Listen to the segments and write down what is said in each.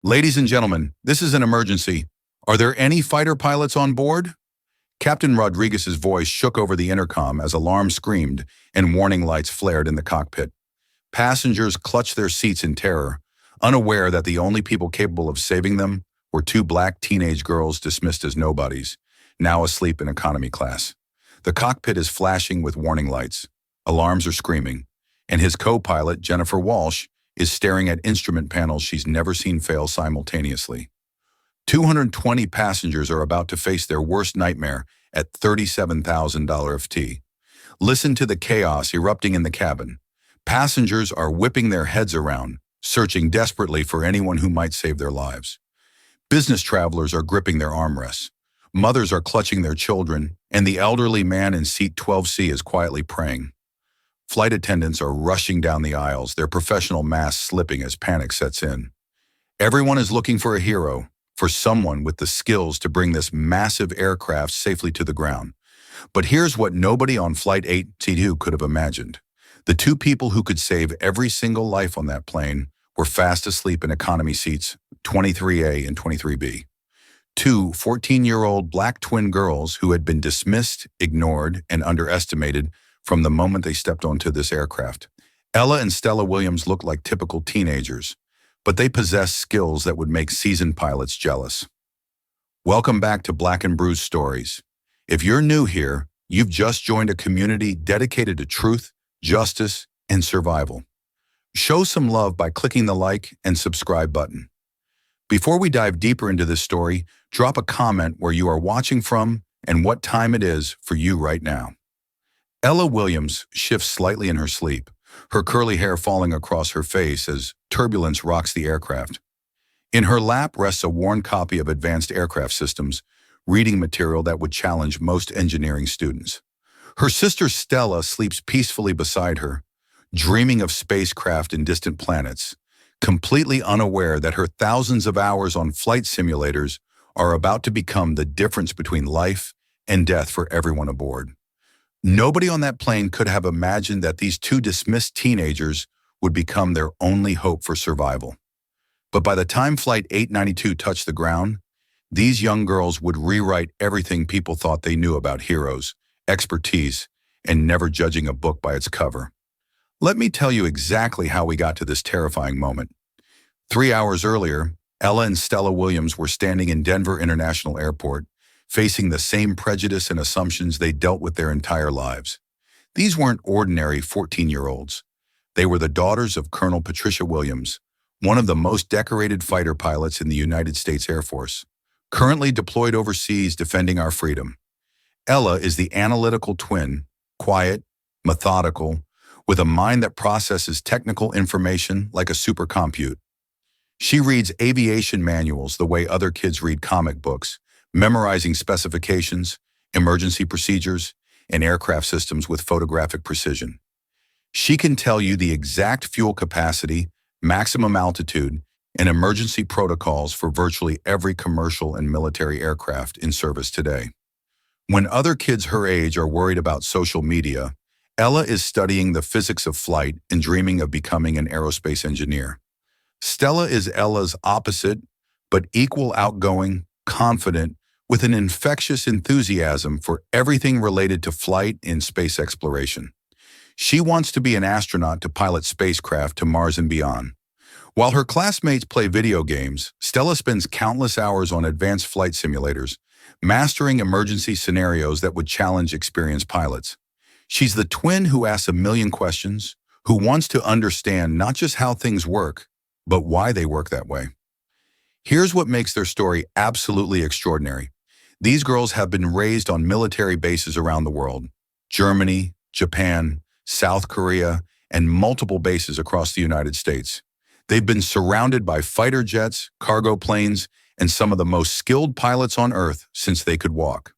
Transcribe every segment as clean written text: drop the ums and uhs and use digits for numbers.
Ladies and gentlemen, this is an emergency. Are there any fighter pilots on board? Captain Rodriguez's voice shook over the intercom as alarms screamed and warning lights flared in the cockpit. Passengers clutched their seats in terror, unaware that the only people capable of saving them were two black teenage girls dismissed as nobodies, now asleep in economy class. The cockpit is flashing with warning lights. Alarms are screaming, and his co-pilot, Jennifer Walsh, is staring at instrument panels she's never seen fail simultaneously. 220 passengers are about to face their worst nightmare at $37,000 FT. Listen to the chaos erupting in the cabin. Passengers are whipping their heads around, searching desperately for anyone who might save their lives. Business travelers are gripping their armrests. Mothers are clutching their children, and the elderly man in seat 12C is quietly praying. Flight attendants are rushing down the aisles, their professional masks slipping as panic sets in. Everyone is looking for a hero, for someone with the skills to bring this massive aircraft safely to the ground. But here's what nobody on Flight 8C2 could have imagined. The two people who could save every single life on that plane were fast asleep in economy seats 23A and 23B. Two 14-year-old black twin girls who had been dismissed, ignored, and underestimated from the moment they stepped onto this aircraft. Ella and Stella Williams looked like typical teenagers, but they possessed skills that would make seasoned pilots jealous. Welcome back to Black and Bruised Stories. If you're new here, you've just joined a community dedicated to truth, justice, and survival. Show some love by clicking the like and subscribe button. Before we dive deeper into this story, drop a comment where you are watching from and what time it is for you right now. Ella Williams shifts slightly in her sleep, her curly hair falling across her face as turbulence rocks the aircraft. In her lap rests a worn copy of Advanced Aircraft Systems, reading material that would challenge most engineering students. Her sister Stella sleeps peacefully beside her, dreaming of spacecraft and distant planets, completely unaware that her thousands of hours on flight simulators are about to become the difference between life and death for everyone aboard. Nobody on that plane could have imagined that these two dismissed teenagers would become their only hope for survival. But by the time Flight 892 touched the ground, these young girls would rewrite everything people thought they knew about heroes, expertise, and never judging a book by its cover. Let me tell you exactly how we got to this terrifying moment. 3 hours earlier, Ella and Stella Williams were standing in Denver International Airport, facing the same prejudice and assumptions they dealt with their entire lives. These weren't ordinary 14-year-olds. They were the daughters of Colonel Patricia Williams, one of the most decorated fighter pilots in the United States Air Force, currently deployed overseas defending our freedom. Ella is the analytical twin, quiet, methodical, with a mind that processes technical information like a supercompute. She reads aviation manuals the way other kids read comic books, memorizing specifications, emergency procedures, and aircraft systems with photographic precision. She can tell you the exact fuel capacity, maximum altitude, and emergency protocols for virtually every commercial and military aircraft in service today. When other kids her age are worried about social media, Ella is studying the physics of flight and dreaming of becoming an aerospace engineer. Stella is Ella's opposite, but equal outgoing, confident, with an infectious enthusiasm for everything related to flight and space exploration. She wants to be an astronaut to pilot spacecraft to Mars and beyond. While her classmates play video games, Stella spends countless hours on advanced flight simulators, mastering emergency scenarios that would challenge experienced pilots. She's the twin who asks a million questions, who wants to understand not just how things work, but why they work that way. Here's what makes their story absolutely extraordinary. These girls have been raised on military bases around the world: Germany, Japan, South Korea, and multiple bases across the United States. They've been surrounded by fighter jets, cargo planes, and some of the most skilled pilots on Earth since they could walk.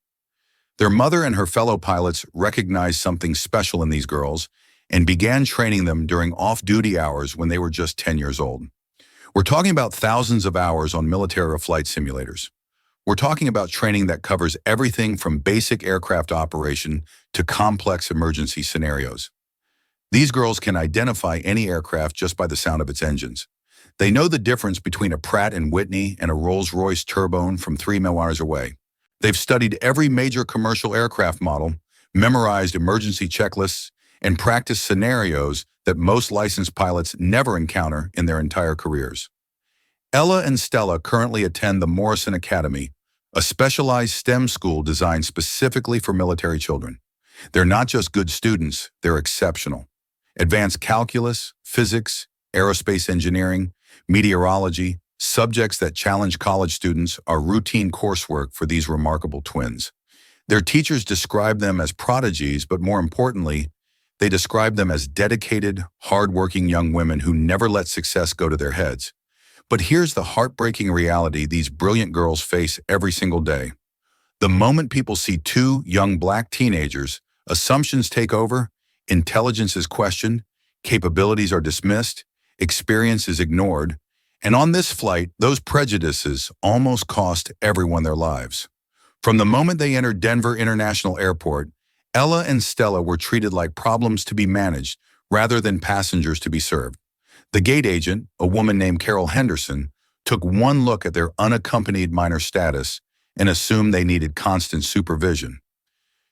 Their mother and her fellow pilots recognized something special in these girls and began training them during off-duty hours when they were just 10 years old. We're talking about thousands of hours on military flight simulators. We're talking about training that covers everything from basic aircraft operation to complex emergency scenarios. These girls can identify any aircraft just by the sound of its engines. They know the difference between a Pratt& and Whitney and a Rolls-Royce turbine from 3 miles away. They've studied every major commercial aircraft model, memorized emergency checklists, and practiced scenarios that most licensed pilots never encounter in their entire careers. Ella and Stella currently attend the Morrison Academy, a specialized STEM school designed specifically for military children. They're not just good students, they're exceptional. Advanced calculus, physics, aerospace engineering, meteorology, subjects that challenge college students are routine coursework for these remarkable twins. Their teachers describe them as prodigies, but more importantly, they describe them as dedicated, hardworking young women who never let success go to their heads. But here's the heartbreaking reality these brilliant girls face every single day. The moment people see two young black teenagers, assumptions take over, intelligence is questioned, capabilities are dismissed, experience is ignored, and on this flight, those prejudices almost cost everyone their lives. From the moment they entered Denver International Airport, Ella and Stella were treated like problems to be managed rather than passengers to be served. The gate agent, a woman named Carol Henderson, took one look at their unaccompanied minor status and assumed they needed constant supervision.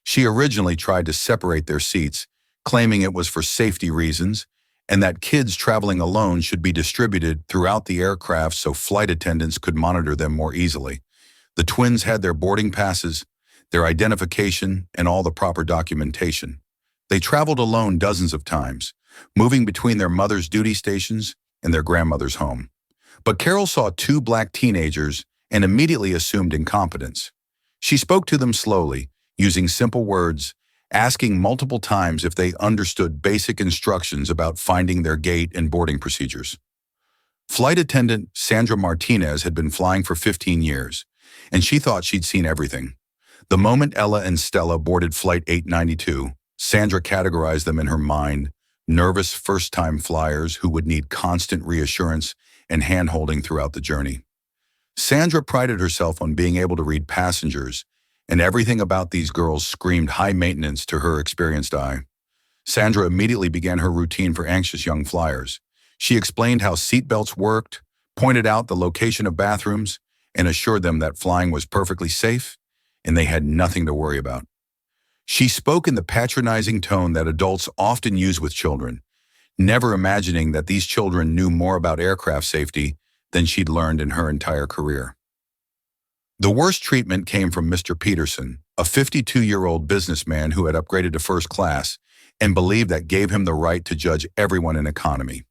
She originally tried to separate their seats, claiming it was for safety reasons and that kids traveling alone should be distributed throughout the aircraft so flight attendants could monitor them more easily. The twins had their boarding passes, their identification, and all the proper documentation. They traveled alone dozens of times, moving between their mother's duty stations and their grandmother's home. But Carol saw two black teenagers and immediately assumed incompetence. She spoke to them slowly, using simple words, asking multiple times if they understood basic instructions about finding their gate and boarding procedures. Flight attendant Sandra Martinez had been flying for 15 years, and she thought she'd seen everything. The moment Ella and Stella boarded Flight 892, Sandra categorized them in her mind, nervous first-time flyers who would need constant reassurance and hand-holding throughout the journey. Sandra prided herself on being able to read passengers, and everything about these girls screamed high maintenance to her experienced eye. Sandra immediately began her routine for anxious young flyers. She explained how seatbelts worked, pointed out the location of bathrooms, and assured them that flying was perfectly safe and they had nothing to worry about. She spoke in the patronizing tone that adults often use with children, never imagining that these children knew more about aircraft safety than she'd learned in her entire career. The worst treatment came from Mr. Peterson, a 52-year-old businessman who had upgraded to first class and believed that gave him the right to judge everyone in economy.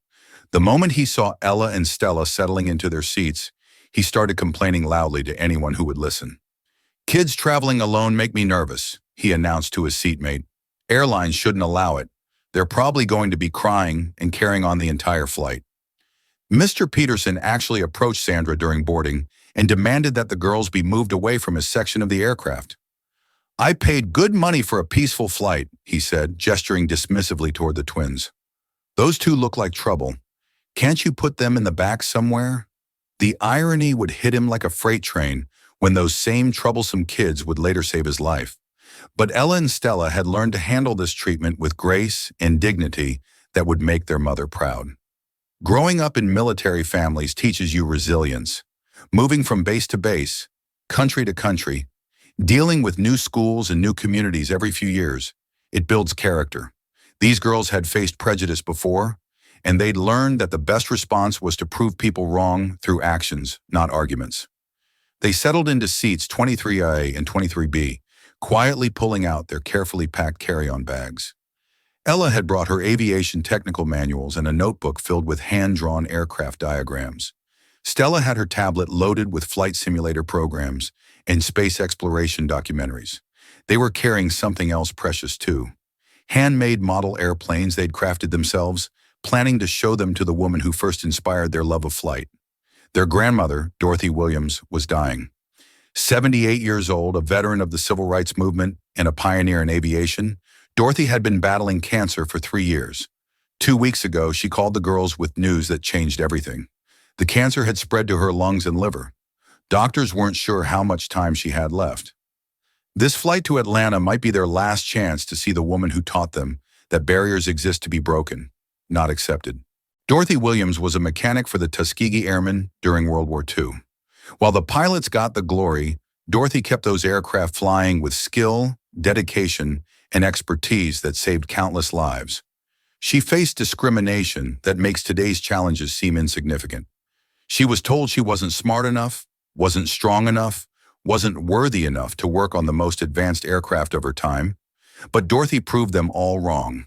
The moment he saw Ella and Stella settling into their seats, he started complaining loudly to anyone who would listen. "Kids traveling alone make me nervous," he announced to his seatmate. "Airlines shouldn't allow it. They're probably going to be crying and carrying on the entire flight." Mr. Peterson actually approached Sandra during boarding and demanded that the girls be moved away from his section of the aircraft. "I paid good money for a peaceful flight," he said, gesturing dismissively toward the twins. "Those two look like trouble. Can't you put them in the back somewhere?" The irony would hit him like a freight train when those same troublesome kids would later save his life. But Ella and Stella had learned to handle this treatment with grace and dignity that would make their mother proud. Growing up in military families teaches you resilience. Moving from base to base, country to country, dealing with new schools and new communities every few years, it builds character. These girls had faced prejudice before, and they'd learned that the best response was to prove people wrong through actions, not arguments. They settled into seats 23A and 23B, quietly pulling out their carefully packed carry-on bags. Ella had brought her aviation technical manuals and a notebook filled with hand-drawn aircraft diagrams. Stella had her tablet loaded with flight simulator programs and space exploration documentaries. They were carrying something else precious too. Handmade model airplanes they'd crafted themselves, planning to show them to the woman who first inspired their love of flight. Their grandmother, Dorothy Williams, was dying. 78 years old, a veteran of the civil rights movement and a pioneer in aviation, Dorothy had been battling cancer for 3 years. 2 weeks ago, she called the girls with news that changed everything. The cancer had spread to her lungs and liver. Doctors weren't sure how much time she had left. This flight to Atlanta might be their last chance to see the woman who taught them that barriers exist to be broken, not accepted. Dorothy Williams was a mechanic for the Tuskegee Airmen during World War II. While the pilots got the glory, Dorothy kept those aircraft flying with skill, dedication, and expertise that saved countless lives. She faced discrimination that makes today's challenges seem insignificant. She was told she wasn't smart enough, wasn't strong enough, wasn't worthy enough to work on the most advanced aircraft of her time. But Dorothy proved them all wrong,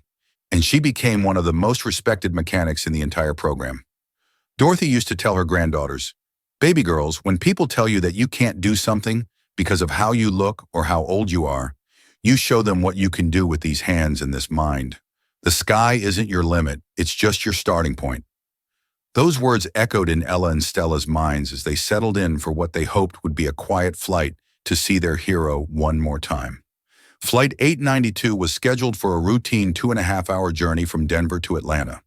and she became one of the most respected mechanics in the entire program. Dorothy used to tell her granddaughters, "Baby girls, when people tell you that you can't do something because of how you look or how old you are, you show them what you can do with these hands and this mind. The sky isn't your limit, it's just your starting point." Those words echoed in Ella and Stella's minds as they settled in for what they hoped would be a quiet flight to see their hero one more time. Flight 892 was scheduled for a routine 2.5-hour journey from Denver to Atlanta.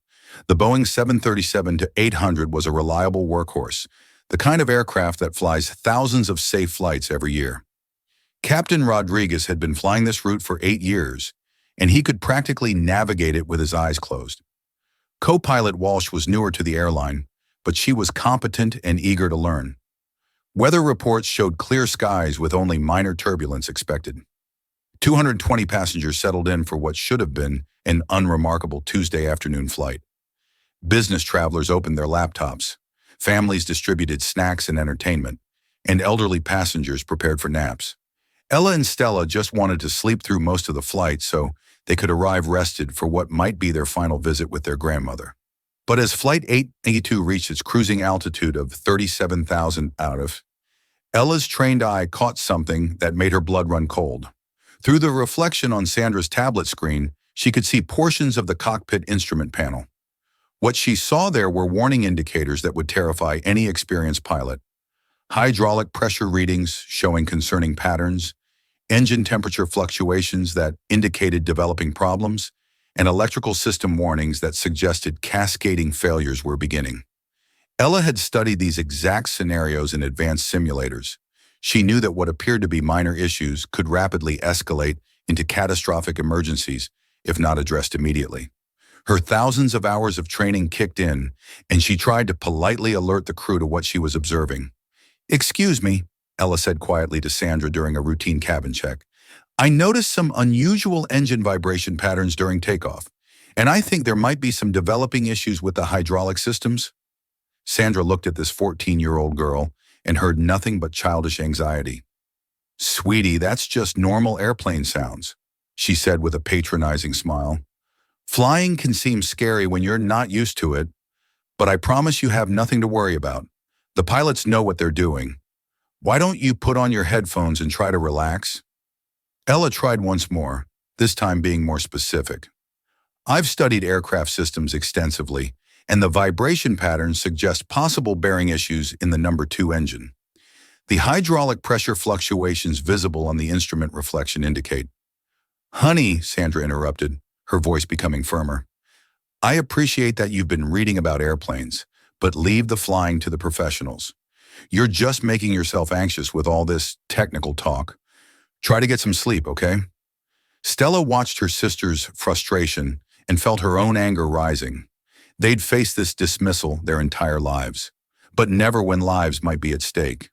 The Boeing 737-800 was a reliable workhorse, the kind of aircraft that flies thousands of safe flights every year. Captain Rodriguez had been flying this route for 8 years, and he could practically navigate it with his eyes closed. Co-pilot Walsh was newer to the airline, but she was competent and eager to learn. Weather reports showed clear skies with only minor turbulence expected. 220 passengers settled in for what should have been an unremarkable Tuesday afternoon flight. Business travelers opened their laptops, families distributed snacks and entertainment, and elderly passengers prepared for naps. Ella and Stella just wanted to sleep through most of the flight so they could arrive rested for what might be their final visit with their grandmother. But as Flight 882 reached its cruising altitude of 37,000 out, Ella's trained eye caught something that made her blood run cold. Through the reflection on Sandra's tablet screen, she could see portions of the cockpit instrument panel. What she saw there were warning indicators that would terrify any experienced pilot. Hydraulic pressure readings showing concerning patterns, engine temperature fluctuations that indicated developing problems, and electrical system warnings that suggested cascading failures were beginning. Ella had studied these exact scenarios in advanced simulators. She knew that what appeared to be minor issues could rapidly escalate into catastrophic emergencies if not addressed immediately. Her thousands of hours of training kicked in, and she tried to politely alert the crew to what she was observing. "Excuse me," Ella said quietly to Sandra during a routine cabin check. "I noticed some unusual engine vibration patterns during takeoff, and I think there might be some developing issues with the hydraulic systems." Sandra looked at this 14-year-old girl and heard nothing but childish anxiety. "Sweetie, that's just normal airplane sounds," she said with a patronizing smile. "Flying can seem scary when you're not used to it, but I promise you have nothing to worry about. The pilots know what they're doing. Why don't you put on your headphones and try to relax?" Ella tried once more, this time being more specific. "I've studied aircraft systems extensively, and the vibration patterns suggest possible bearing issues in the number 2 engine. The hydraulic pressure fluctuations visible on the instrument reflection indicate—" "Honey," Sandra interrupted, her voice becoming firmer, "I appreciate that you've been reading about airplanes, but leave the flying to the professionals. You're just making yourself anxious with all this technical talk. Try to get some sleep, okay?" Stella watched her sister's frustration and felt her own anger rising. They'd faced this dismissal their entire lives, but never when lives might be at stake.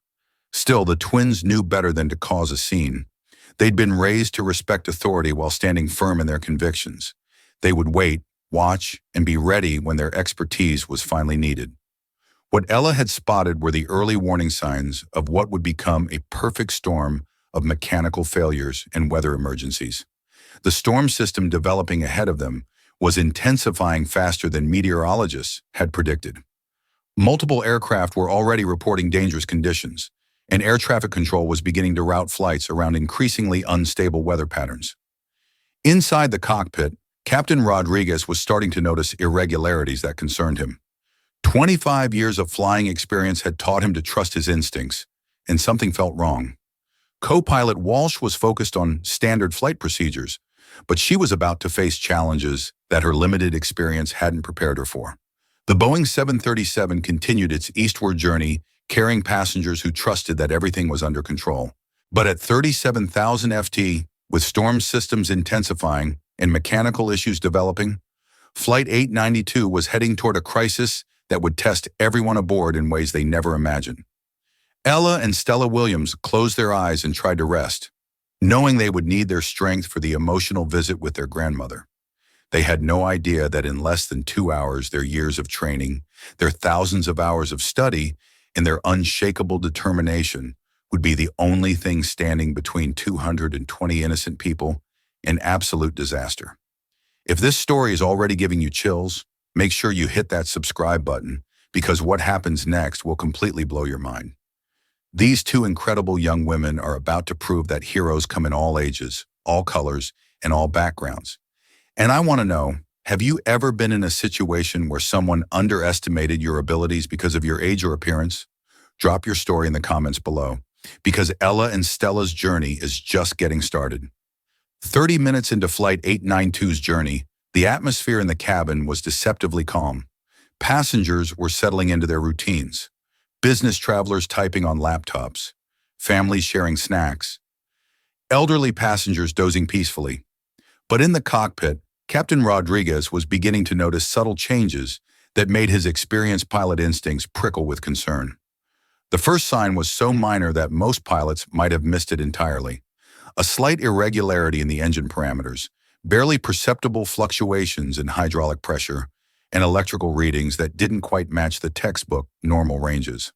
Still, the twins knew better than to cause a scene. They'd been raised to respect authority while standing firm in their convictions. They would wait, watch, and be ready when their expertise was finally needed. What Ella had spotted were the early warning signs of what would become a perfect storm of mechanical failures and weather emergencies. The storm system developing ahead of them was intensifying faster than meteorologists had predicted. Multiple aircraft were already reporting dangerous conditions, and air traffic control was beginning to route flights around increasingly unstable weather patterns. Inside the cockpit, Captain Rodriguez was starting to notice irregularities that concerned him. 25 years of flying experience had taught him to trust his instincts, and something felt wrong. Co-pilot Walsh was focused on standard flight procedures, but she was about to face challenges that her limited experience hadn't prepared her for. The Boeing 737 continued its eastward journey, carrying passengers who trusted that everything was under control. But at 37,000 FT, with storm systems intensifying and mechanical issues developing, Flight 892 was heading toward a crisis that would test everyone aboard in ways they never imagined. Ella and Stella Williams closed their eyes and tried to rest, knowing they would need their strength for the emotional visit with their grandmother. They had no idea that in less than 2 hours, their years of training, their thousands of hours of study, and their unshakable determination would be the only thing standing between 220 innocent people and absolute disaster. If this story is already giving you chills, make sure you hit that subscribe button because what happens next will completely blow your mind. These two incredible young women are about to prove that heroes come in all ages, all colors, and all backgrounds. And I want to know, have you ever been in a situation where someone underestimated your abilities because of your age or appearance? Drop your story in the comments below, because Ella and Stella's journey is just getting started. 30 minutes into Flight 892's journey, the atmosphere in the cabin was deceptively calm. Passengers were settling into their routines. Business travelers typing on laptops. Families sharing snacks. Elderly passengers dozing peacefully. But in the cockpit, Captain Rodriguez was beginning to notice subtle changes that made his experienced pilot instincts prickle with concern. The first sign was so minor that most pilots might have missed it entirely. A slight irregularity in the engine parameters, barely perceptible fluctuations in hydraulic pressure, and electrical readings that didn't quite match the textbook normal ranges.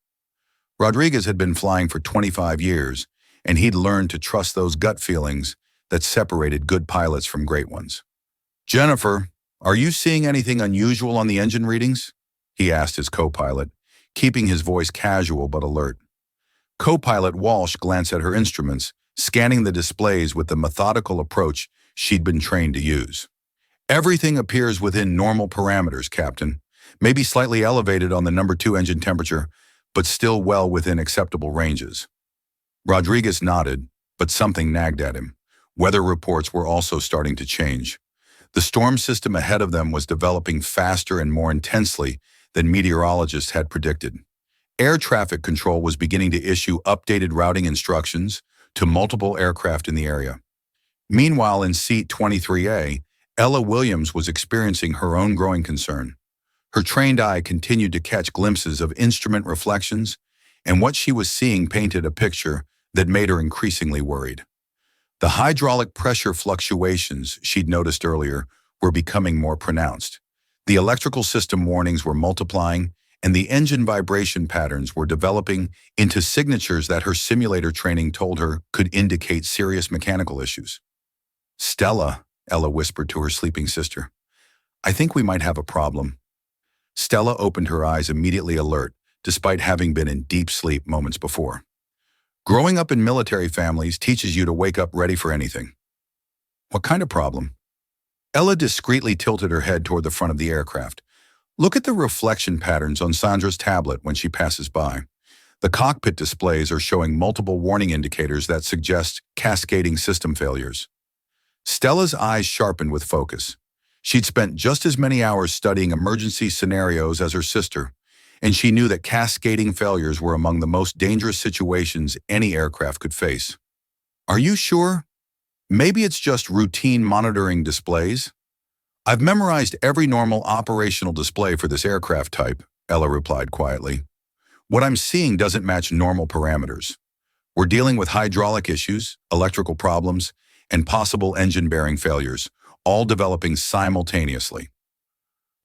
Rodriguez had been flying for 25 years, and he'd learned to trust those gut feelings that separated good pilots from great ones. "Jennifer, are you seeing anything unusual on the engine readings?" he asked his co-pilot, keeping his voice casual but alert. Co-pilot Walsh glanced at her instruments, scanning the displays with the methodical approach she'd been trained to use. "Everything appears within normal parameters, Captain. Maybe slightly elevated on the number 2 engine temperature, but still well within acceptable ranges." Rodriguez nodded, but something nagged at him. Weather reports were also starting to change. The storm system ahead of them was developing faster and more intensely than meteorologists had predicted. Air traffic control was beginning to issue updated routing instructions to multiple aircraft in the area. Meanwhile, in seat 23A, Ella Williams was experiencing her own growing concern. Her trained eye continued to catch glimpses of instrument reflections, and what she was seeing painted a picture that made her increasingly worried. The hydraulic pressure fluctuations she'd noticed earlier were becoming more pronounced. The electrical system warnings were multiplying, and the engine vibration patterns were developing into signatures that her simulator training told her could indicate serious mechanical issues. "Stella," Ella whispered to her sleeping sister, "I think we might have a problem." Stella opened her eyes immediately alert, despite having been in deep sleep moments before. Growing up in military families teaches you to wake up ready for anything. "What kind of problem?" Ella discreetly tilted her head toward the front of the aircraft. "Look at the reflection patterns on Sandra's tablet when she passes by. The cockpit displays are showing multiple warning indicators that suggest cascading system failures." Stella's eyes sharpened with focus. She'd spent just as many hours studying emergency scenarios as her sister, and she knew that cascading failures were among the most dangerous situations any aircraft could face. "Are you sure? Maybe it's just routine monitoring displays?" "I've memorized every normal operational display for this aircraft type," Ella replied quietly. "What I'm seeing doesn't match normal parameters. We're dealing with hydraulic issues, electrical problems, and possible engine bearing failures, all developing simultaneously."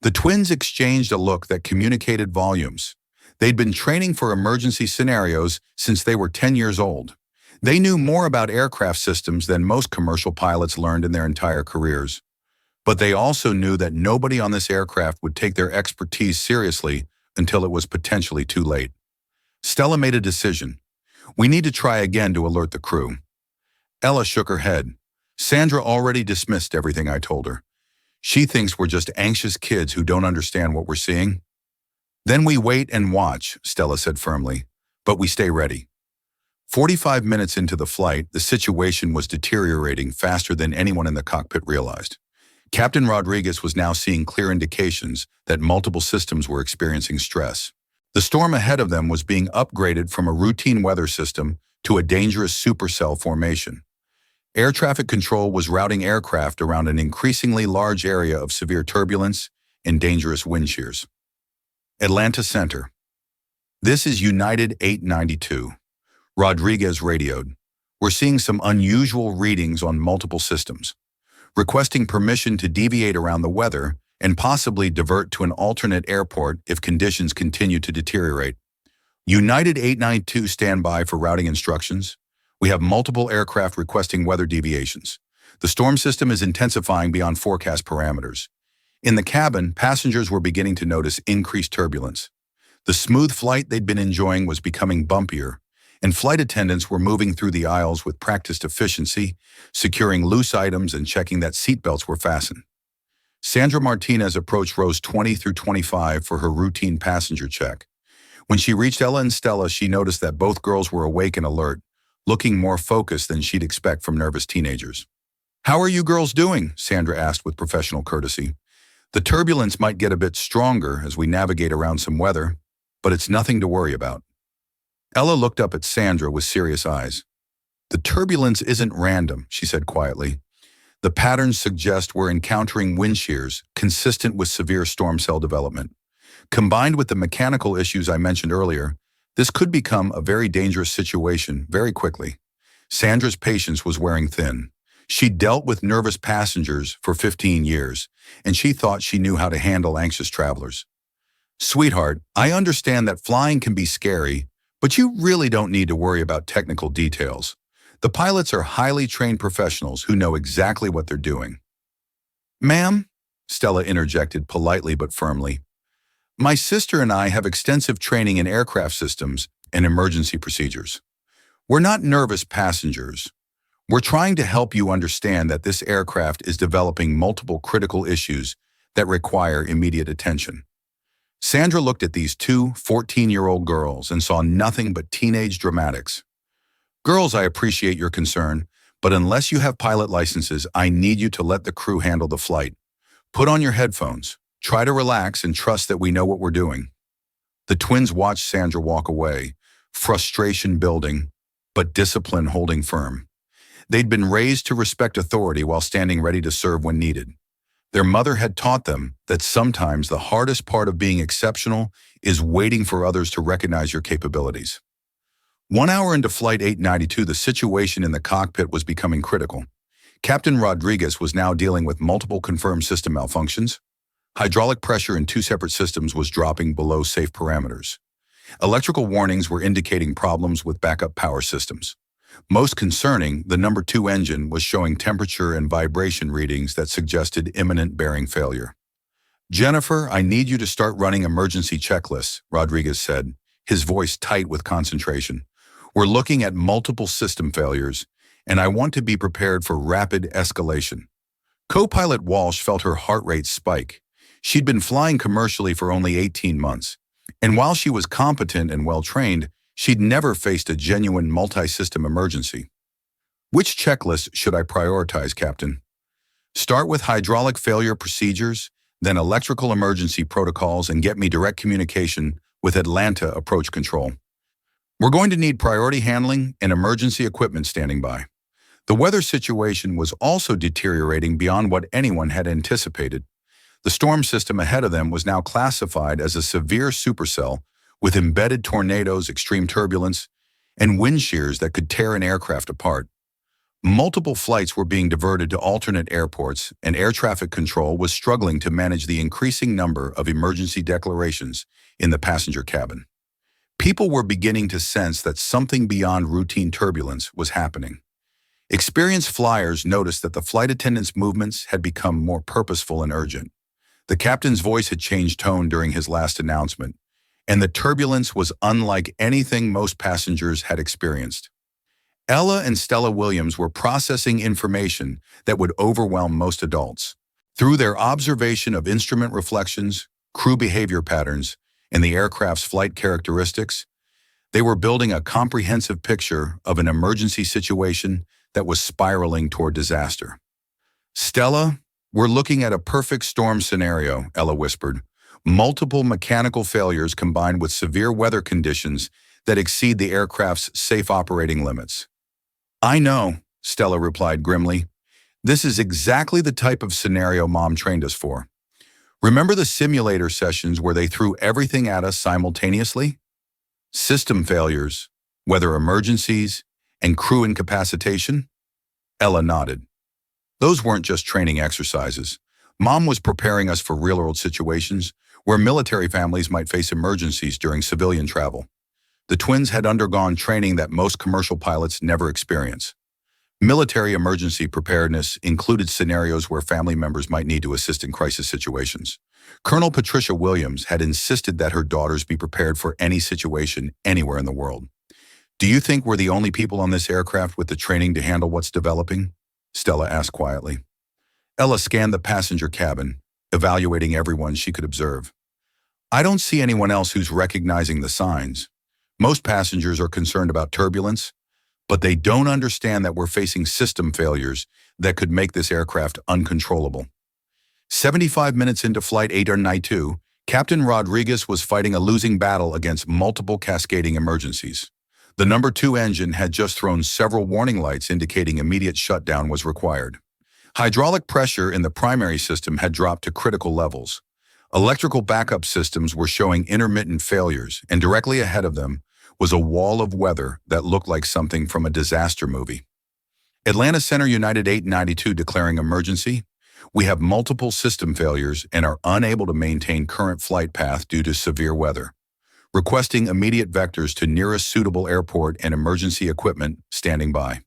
The twins exchanged a look that communicated volumes. They'd been training for emergency scenarios since they were 10 years old. They knew more about aircraft systems than most commercial pilots learned in their entire careers. But they also knew that nobody on this aircraft would take their expertise seriously until it was potentially too late. Stella made a decision. "We need to try again to alert the crew." Ella shook her head. "Sandra already dismissed everything I told her. She thinks we're just anxious kids who don't understand what we're seeing." "Then we wait and watch," Stella said firmly, "but we stay ready." 45 minutes into the flight, the situation was deteriorating faster than anyone in the cockpit realized. Captain Rodriguez was now seeing clear indications that multiple systems were experiencing stress. The storm ahead of them was being upgraded from a routine weather system to a dangerous supercell formation. Air traffic control was routing aircraft around an increasingly large area of severe turbulence and dangerous wind shears. Atlanta Center. This is United 892. Rodriguez radioed. We're seeing some unusual readings on multiple systems, requesting permission to deviate around the weather and possibly divert to an alternate airport if conditions continue to deteriorate. United 892 stand by for routing instructions. We have multiple aircraft requesting weather deviations. The storm system is intensifying beyond forecast parameters. In the cabin, passengers were beginning to notice increased turbulence. The smooth flight they'd been enjoying was becoming bumpier, and flight attendants were moving through the aisles with practiced efficiency, securing loose items and checking that seatbelts were fastened. Sandra Martinez approached rows 20 through 25 for her routine passenger check. When she reached Ella and Stella, she noticed that both girls were awake and alert, looking more focused than she'd expect from nervous teenagers. "How are you girls doing?" Sandra asked with professional courtesy. "The turbulence might get a bit stronger as we navigate around some weather, but it's nothing to worry about." Ella looked up at Sandra with serious eyes. "The turbulence isn't random," she said quietly. "The patterns suggest we're encountering wind shears consistent with severe storm cell development. Combined with the mechanical issues I mentioned earlier, this could become a very dangerous situation very quickly." Sandra's patience was wearing thin. She'd dealt with nervous passengers for 15 years, and she thought she knew how to handle anxious travelers. "Sweetheart, I understand that flying can be scary, but you really don't need to worry about technical details. The pilots are highly trained professionals who know exactly what they're doing." "Ma'am," Stella interjected politely but firmly, "my sister and I have extensive training in aircraft systems and emergency procedures. We're not nervous passengers. We're trying to help you understand that this aircraft is developing multiple critical issues that require immediate attention." Sandra looked at these two 14-year-old girls and saw nothing but teenage dramatics. "Girls, I appreciate your concern, but unless you have pilot licenses, I need you to let the crew handle the flight. Put on your headphones. Try to relax and trust that we know what we're doing." The twins watched Sandra walk away, frustration building, but discipline holding firm. They'd been raised to respect authority while standing ready to serve when needed. Their mother had taught them that sometimes the hardest part of being exceptional is waiting for others to recognize your capabilities. 1 hour into Flight 892, the situation in the cockpit was becoming critical. Captain Rodriguez was now dealing with multiple confirmed system malfunctions. Hydraulic pressure in 2 separate systems was dropping below safe parameters. Electrical warnings were indicating problems with backup power systems. Most concerning, the number 2 engine was showing temperature and vibration readings that suggested imminent bearing failure. "Jennifer, I need you to start running emergency checklists," Rodriguez said, his voice tight with concentration. "We're looking at multiple system failures, and I want to be prepared for rapid escalation." Co-pilot Walsh felt her heart rate spike. She'd been flying commercially for only 18 months, and while she was competent and well-trained, she'd never faced a genuine multi-system emergency. "Which checklist should I prioritize, Captain?" "Start with hydraulic failure procedures, then electrical emergency protocols, and get me direct communication with Atlanta approach control. We're going to need priority handling and emergency equipment standing by." The weather situation was also deteriorating beyond what anyone had anticipated. The storm system ahead of them was now classified as a severe supercell with embedded tornadoes, extreme turbulence, and wind shears that could tear an aircraft apart. Multiple flights were being diverted to alternate airports, and air traffic control was struggling to manage the increasing number of emergency declarations in the passenger cabin. People were beginning to sense that something beyond routine turbulence was happening. Experienced flyers noticed that the flight attendants' movements had become more purposeful and urgent. The captain's voice had changed tone during his last announcement, and the turbulence was unlike anything most passengers had experienced. Ella and Stella Williams were processing information that would overwhelm most adults. Through their observation of instrument reflections, crew behavior patterns, and the aircraft's flight characteristics, they were building a comprehensive picture of an emergency situation that was spiraling toward disaster. "Stella, we're looking at a perfect storm scenario," Ella whispered. "Multiple mechanical failures combined with severe weather conditions that exceed the aircraft's safe operating limits." "I know," Stella replied grimly. This is exactly the type of scenario Mom trained us for. Remember the simulator sessions where they threw everything at us simultaneously? System failures, weather emergencies, and crew incapacitation? Ella nodded. Those weren't just training exercises. Mom was preparing us for real-world situations where military families might face emergencies during civilian travel. The twins had undergone training that most commercial pilots never experience. Military emergency preparedness included scenarios where family members might need to assist in crisis situations. Colonel Patricia Williams had insisted that her daughters be prepared for any situation anywhere in the world. Do you think we're the only people on this aircraft with the training to handle what's developing? Stella asked quietly. Ella scanned the passenger cabin, evaluating everyone she could observe. I don't see anyone else who's recognizing the signs. Most passengers are concerned about turbulence, but they don't understand that we're facing system failures that could make this aircraft uncontrollable. 75 minutes into Flight 892, Captain Rodriguez was fighting a losing battle against multiple cascading emergencies. The number 2 engine had just thrown several warning lights indicating immediate shutdown was required. Hydraulic pressure in the primary system had dropped to critical levels. Electrical backup systems were showing intermittent failures, and directly ahead of them was a wall of weather that looked like something from a disaster movie. Atlanta Center United 892 declaring emergency. We have multiple system failures and are unable to maintain current flight path due to severe weather. Requesting immediate vectors to nearest suitable airport and emergency equipment standing by.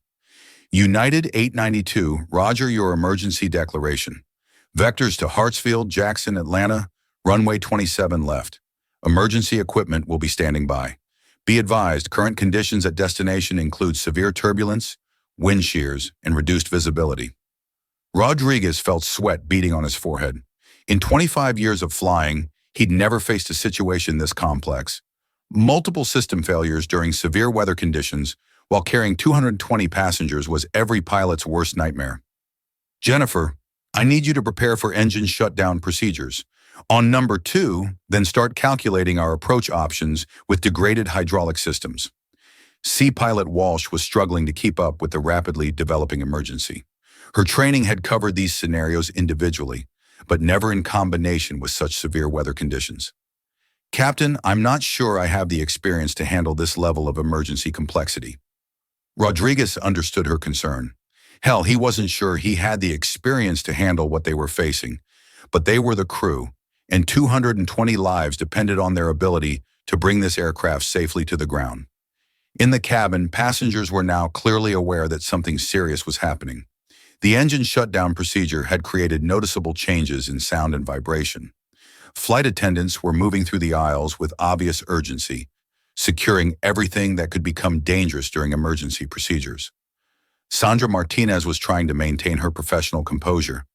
United 892, roger your emergency declaration. Vectors to Hartsfield, Jackson, Atlanta, runway 27 left. Emergency equipment will be standing by. Be advised, current conditions at destination include severe turbulence, wind shears, and reduced visibility. Rodriguez felt sweat beading on his forehead. In 25 years of flying, he'd never faced a situation this complex. Multiple system failures during severe weather conditions while carrying 220 passengers was every pilot's worst nightmare. Jennifer, I need you to prepare for engine shutdown procedures. On number 2, then start calculating our approach options with degraded hydraulic systems. Sea Pilot Walsh was struggling to keep up with the rapidly developing emergency. Her training had covered these scenarios individually, but never in combination with such severe weather conditions. Captain, I'm not sure I have the experience to handle this level of emergency complexity. Rodriguez understood her concern. Hell, he wasn't sure he had the experience to handle what they were facing, but they were the crew, and 220 lives depended on their ability to bring this aircraft safely to the ground. In the cabin, passengers were now clearly aware that something serious was happening. The engine shutdown procedure had created noticeable changes in sound and vibration. Flight attendants were moving through the aisles with obvious urgency, securing everything that could become dangerous during emergency procedures. Sandra Martinez was trying to maintain her professional composure,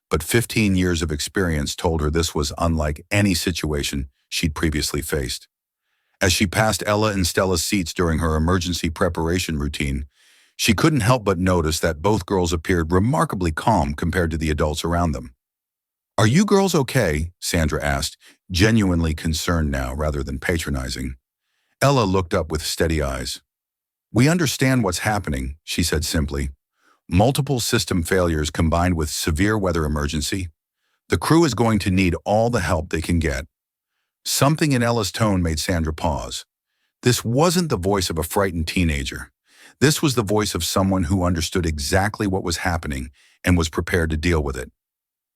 but 15 years of experience told her this was unlike any situation she'd previously faced. As she passed Ella and Stella's seats during her emergency preparation routine, she couldn't help but notice that both girls appeared remarkably calm compared to the adults around them. Are you girls okay? Sandra asked, genuinely concerned now rather than patronizing. Ella looked up with steady eyes. We understand what's happening, she said simply. Multiple system failures combined with severe weather emergency. The crew is going to need all the help they can get. Something in Ella's tone made Sandra pause. This wasn't the voice of a frightened teenager. This was the voice of someone who understood exactly what was happening and was prepared to deal with it.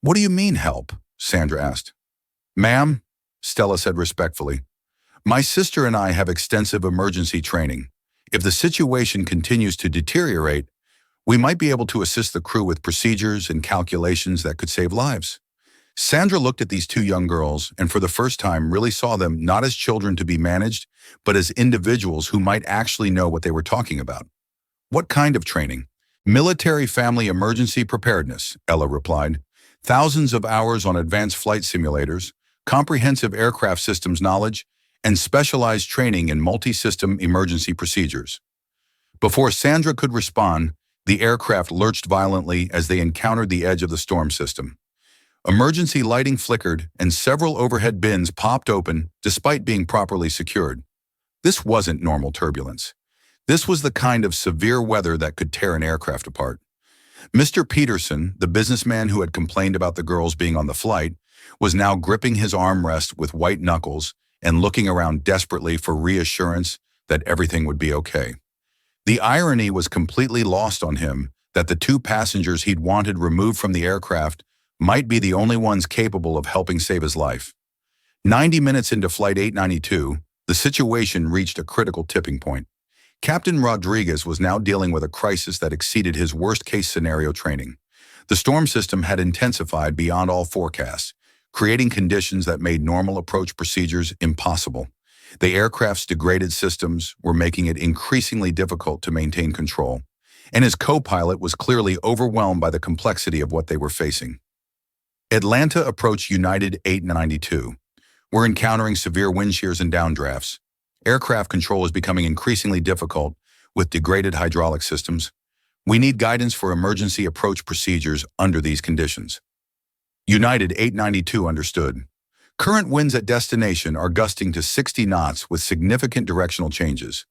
What do you mean help? Sandra asked. Ma'am, Stella said respectfully, my sister and I have extensive emergency training. If the situation continues to deteriorate, we might be able to assist the crew with procedures and calculations that could save lives. Sandra looked at these two young girls and for the first time really saw them not as children to be managed, but as individuals who might actually know what they were talking about. What kind of training? Military family emergency preparedness, Ella replied. Thousands of hours on advanced flight simulators, comprehensive aircraft systems knowledge, and specialized training in multi-system emergency procedures. Before Sandra could respond, the aircraft lurched violently as they encountered the edge of the storm system. Emergency lighting flickered and several overhead bins popped open despite being properly secured. This wasn't normal turbulence. This was the kind of severe weather that could tear an aircraft apart. Mr. Peterson, the businessman who had complained about the girls being on the flight, was now gripping his armrest with white knuckles and looking around desperately for reassurance that everything would be okay. The irony was completely lost on him that the two passengers he'd wanted removed from the aircraft might be the only ones capable of helping save his life. 90 minutes into Flight 892, the situation reached a critical tipping point. Captain Rodriguez was now dealing with a crisis that exceeded his worst-case scenario training. The storm system had intensified beyond all forecasts, creating conditions that made normal approach procedures impossible. The aircraft's degraded systems were making it increasingly difficult to maintain control, and his co-pilot was clearly overwhelmed by the complexity of what they were facing. Atlanta approached United 892. We're encountering severe wind shears and downdrafts. Aircraft control is becoming increasingly difficult with degraded hydraulic systems. We need guidance for emergency approach procedures under these conditions. United 892 understood. Current winds at destination are gusting to 60 knots with significant directional changes.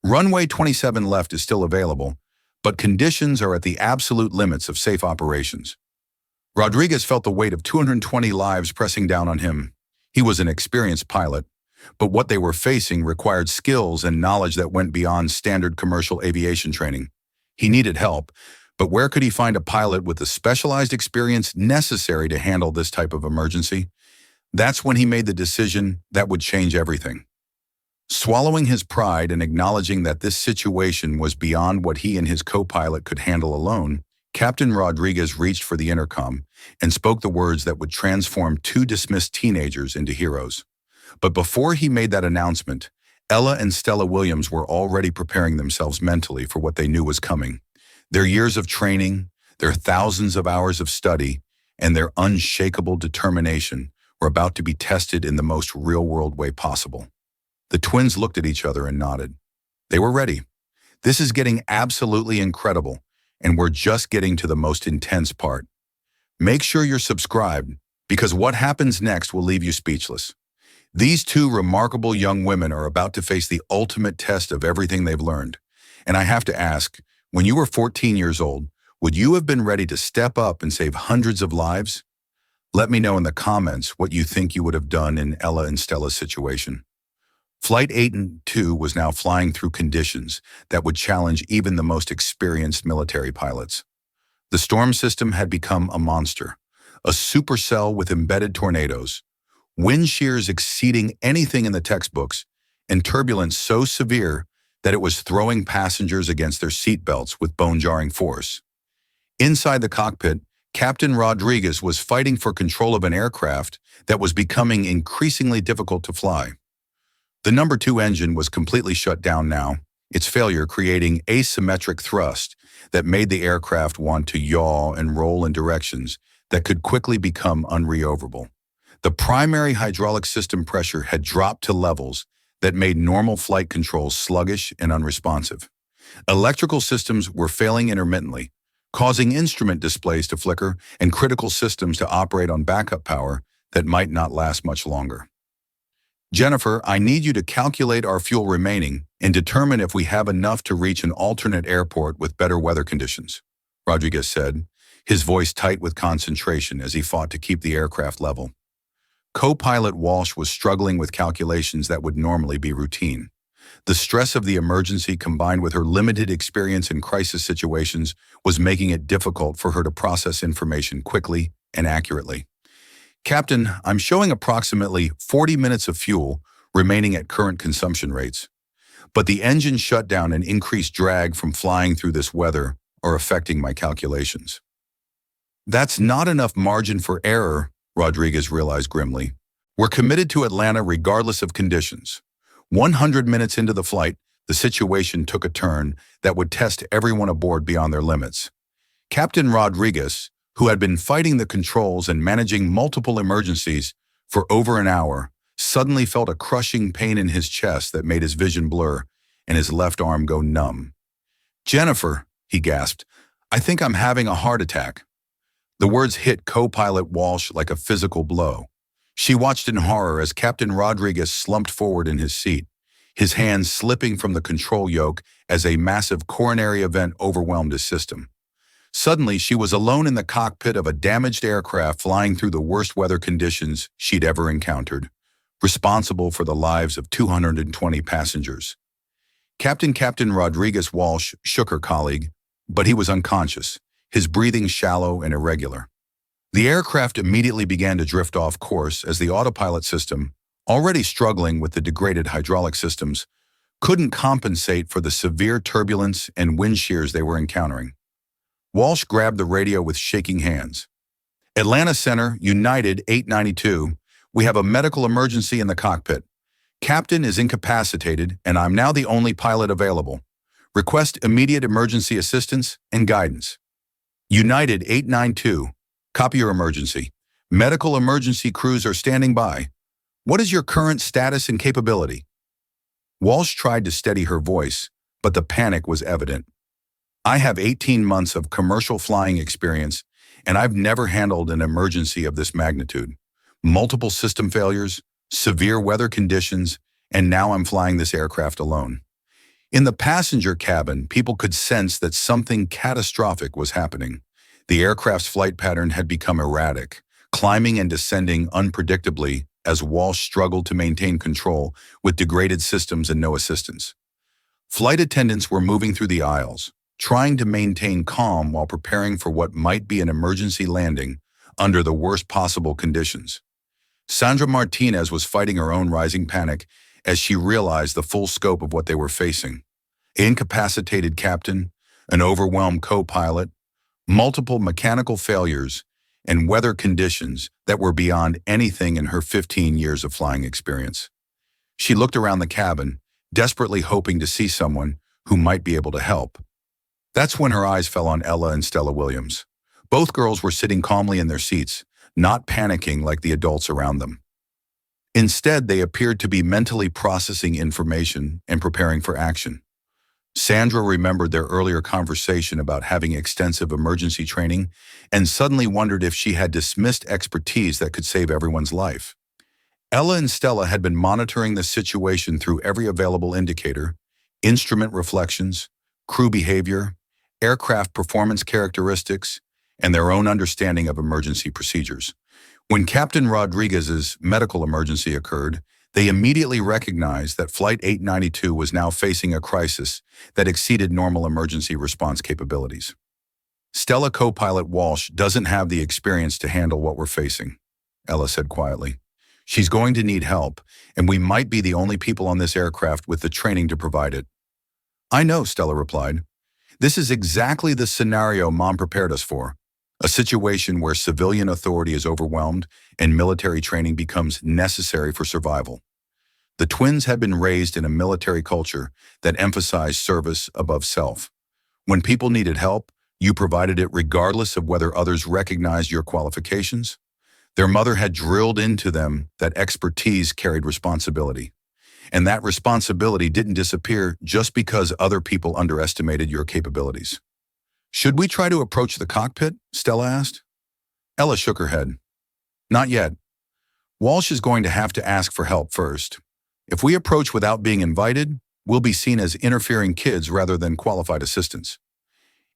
Runway 27 left is still available, but conditions are at the absolute limits of safe operations. Rodriguez felt the weight of 220 lives pressing down on him. He was an experienced pilot, but what they were facing required skills and knowledge that went beyond standard commercial aviation training. He needed help, but where could he find a pilot with the specialized experience necessary to handle this type of emergency? That's when he made the decision that would change everything. Swallowing his pride and acknowledging that this situation was beyond what he and his co-pilot could handle alone, Captain Rodriguez reached for the intercom and spoke the words that would transform two dismissed teenagers into heroes. But before he made that announcement, Ella and Stella Williams were already preparing themselves mentally for what they knew was coming. Their years of training, their thousands of hours of study, and their unshakable determination were about to be tested in the most real-world way possible. The twins looked at each other and nodded. They were ready. This is getting absolutely incredible, and we're just getting to the most intense part. Make sure you're subscribed, because what happens next will leave you speechless. These two remarkable young women are about to face the ultimate test of everything they've learned. And I have to ask, when you were 14 years old, would you have been ready to step up and save hundreds of lives? Let me know in the comments what you think you would have done in Ella and Stella's situation. Flight 892 was now flying through conditions that would challenge even the most experienced military pilots. The storm system had become a monster, a supercell with embedded tornadoes, wind shears exceeding anything in the textbooks, and turbulence so severe that it was throwing passengers against their seatbelts with bone-jarring force. Inside the cockpit, Captain Rodriguez was fighting for control of an aircraft that was becoming increasingly difficult to fly. The number 2 engine was completely shut down now, its failure creating asymmetric thrust that made the aircraft want to yaw and roll in directions that could quickly become unreoverable. The primary hydraulic system pressure had dropped to levels that made normal flight controls sluggish and unresponsive. Electrical systems were failing intermittently, causing instrument displays to flicker and critical systems to operate on backup power that might not last much longer. Jennifer, I need you to calculate our fuel remaining and determine if we have enough to reach an alternate airport with better weather conditions, Rodriguez said, his voice tight with concentration as he fought to keep the aircraft level. Co-pilot Walsh was struggling with calculations that would normally be routine. The stress of the emergency combined with her limited experience in crisis situations was making it difficult for her to process information quickly and accurately. Captain, I'm showing approximately 40 minutes of fuel remaining at current consumption rates, but the engine shutdown and increased drag from flying through this weather are affecting my calculations. That's not enough margin for error, Rodriguez realized grimly. We're committed to Atlanta regardless of conditions. 100 minutes into the flight, the situation took a turn that would test everyone aboard beyond their limits. Captain Rodriguez, who had been fighting the controls and managing multiple emergencies for over an hour, suddenly felt a crushing pain in his chest that made his vision blur and his left arm go numb. Jennifer, he gasped, I think I'm having a heart attack. The words hit co-pilot Walsh like a physical blow. She watched in horror as Captain Rodriguez slumped forward in his seat. his hands slipping from the control yoke as a massive coronary event overwhelmed his system. Suddenly, she was alone in the cockpit of a damaged aircraft flying through the worst weather conditions she'd ever encountered, responsible for the lives of 220 passengers. Captain Rodriguez Walsh shook her colleague, but he was unconscious, his breathing shallow and irregular. The aircraft immediately began to drift off course as the autopilot system, already struggling with the degraded hydraulic systems, couldn't compensate for the severe turbulence and wind shears they were encountering. Walsh grabbed the radio with shaking hands. Atlanta Center, United 892, we have a medical emergency in the cockpit. Captain is incapacitated, and I'm now the only pilot available. Request immediate emergency assistance and guidance. United 892, copy your emergency. Medical emergency crews are standing by. What is your current status and capability? Walsh tried to steady her voice, but the panic was evident. I have 18 months of commercial flying experience, and I've never handled an emergency of this magnitude. Multiple system failures, severe weather conditions, and now I'm flying this aircraft alone. In the passenger cabin, people could sense that something catastrophic was happening. The aircraft's flight pattern had become erratic, climbing and descending unpredictably as Walsh struggled to maintain control with degraded systems and no assistance. Flight attendants were moving through the aisles, trying to maintain calm while preparing for what might be an emergency landing under the worst possible conditions. Sandra Martinez was fighting her own rising panic as she realized the full scope of what they were facing. An incapacitated captain, an overwhelmed co-pilot, multiple mechanical failures, and weather conditions that were beyond anything in her 15 years of flying experience. She looked around the cabin, desperately hoping to see someone who might be able to help. That's when her eyes fell on Ella and Stella Williams. Both girls were sitting calmly in their seats, not panicking like the adults around them. Instead, they appeared to be mentally processing information and preparing for action. Sandra remembered their earlier conversation about having extensive emergency training and suddenly wondered if she had dismissed expertise that could save everyone's life. Ella and Stella had been monitoring the situation through every available indicator: instrument reflections, crew behavior, aircraft performance characteristics, and their own understanding of emergency procedures. When Captain Rodriguez's medical emergency occurred, they immediately recognized that Flight 892 was now facing a crisis that exceeded normal emergency response capabilities. Stella co-pilot Walsh doesn't have the experience to handle what we're facing, Ella said quietly. She's going to need help, and we might be the only people on this aircraft with the training to provide it. I know, Stella replied. This is exactly the scenario Mom prepared us for. A situation where civilian authority is overwhelmed and military training becomes necessary for survival. The twins had been raised in a military culture that emphasized service above self. When people needed help, you provided it regardless of whether others recognized your qualifications. Their mother had drilled into them that expertise carried responsibility. And that responsibility didn't disappear just because other people underestimated your capabilities. Should we try to approach the cockpit? Stella asked. Ella shook her head. Not yet. Walsh is going to have to ask for help first. If we approach without being invited, we'll be seen as interfering kids rather than qualified assistants.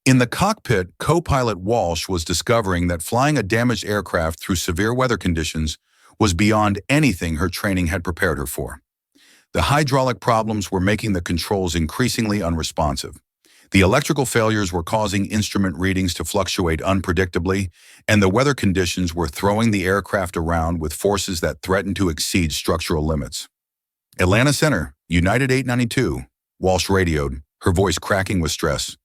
In the cockpit, co-pilot Walsh was discovering that flying a damaged aircraft through severe weather conditions was beyond anything her training had prepared her for. The hydraulic problems were making the controls increasingly unresponsive. The electrical failures were causing instrument readings to fluctuate unpredictably, and the weather conditions were throwing the aircraft around with forces that threatened to exceed structural limits. Atlanta Center, United 892, Walsh radioed, her voice cracking with stress.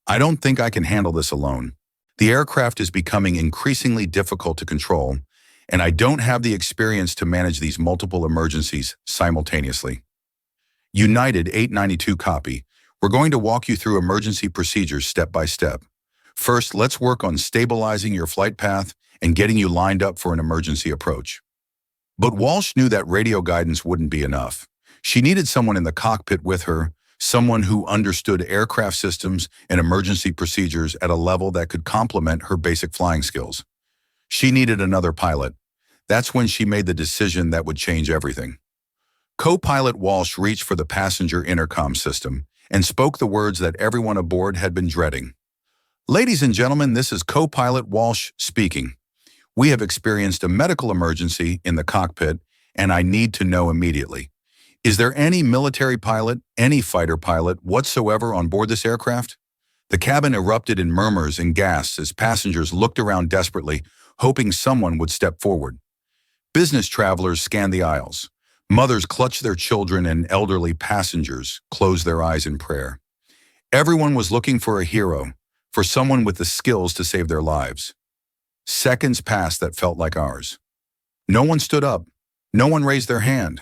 I don't think I can handle this alone. The aircraft is becoming increasingly difficult to control, and I don't have the experience to manage these multiple emergencies simultaneously. United 892 copy. We're going to walk you through emergency procedures step by step. First, let's work on stabilizing your flight path and getting you lined up for an emergency approach. But Walsh knew that radio guidance wouldn't be enough. She needed someone in the cockpit with her, someone who understood aircraft systems and emergency procedures at a level that could complement her basic flying skills. She needed another pilot. That's when she made the decision that would change everything. Co-pilot Walsh reached for the passenger intercom system and spoke the words that everyone aboard had been dreading. Ladies and gentlemen, this is co-pilot Walsh speaking. We have experienced a medical emergency in the cockpit, and I need to know immediately. Is there any military pilot, any fighter pilot whatsoever on board this aircraft? The cabin erupted in murmurs and gasps as passengers looked around desperately, hoping someone would step forward. Business travelers scanned the aisles. Mothers clutched their children and elderly passengers closed their eyes in prayer. Everyone was looking for a hero, for someone with the skills to save their lives. Seconds passed that felt like hours. No one stood up. No one raised their hand.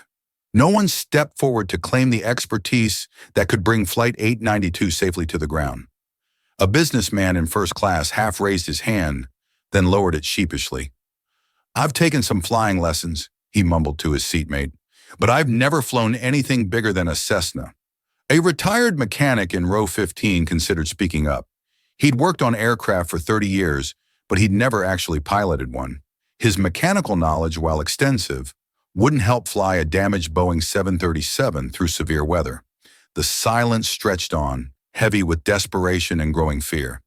No one stepped forward to claim the expertise that could bring Flight 892 safely to the ground. A businessman in first class half raised his hand, then lowered it sheepishly. "I've taken some flying lessons," he mumbled to his seatmate, "but I've never flown anything bigger than a Cessna." A retired mechanic in row 15 considered speaking up. He'd worked on aircraft for 30 years, but he'd never actually piloted one. His mechanical knowledge, while extensive, wouldn't help fly a damaged Boeing 737 through severe weather. The silence stretched on, heavy with desperation and growing fear.